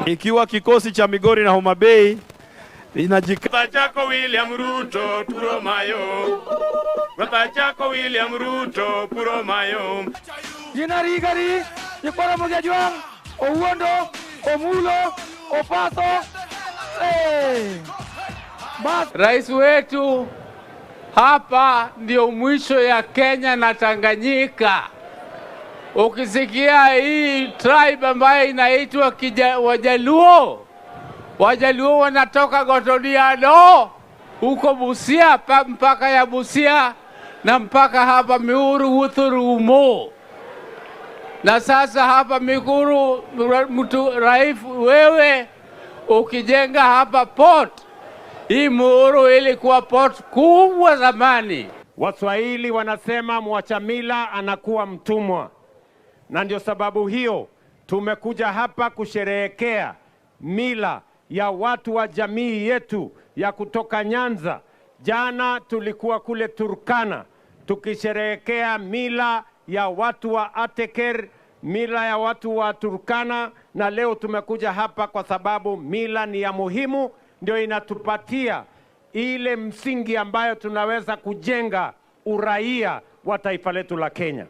Ikiwa kikosi cha Migori na Homa Bay inajikata chako William Ruto puro mayo. Baba chako William Ruto puro mayo. Jina rigari, Jipara Mugiajuang, Owuondo, Omulo, Opaso. Rais wetu, hapa ndio mwisho ya Kenya na Tanganyika. Ukisikia hii tribe ambayo inaitwa Wajaluo, Wajaluo wanatoka Gotoniano huko Busia, mpaka ya Busia na mpaka hapa Miuru, Uthuru, Umo. Na sasa hapa Mikuru, Raifu, wewe ukijenga hapa port, hii Miuru ilikuwa port kubwa zamani. Waswahili wanasema mwacha mila anakuwa mtumwa. Na ndio sababu hiyo tumekuja hapa kusherehekea mila ya watu wa jamii yetu ya kutoka Nyanza. Jana tulikuwa kule Turkana tukisherehekea mila ya watu wa Ateker, mila ya watu wa Turkana, na leo tumekuja hapa kwa sababu mila ni ya muhimu, ndio inatupatia ile msingi ambayo tunaweza kujenga uraia wa taifa letu la Kenya.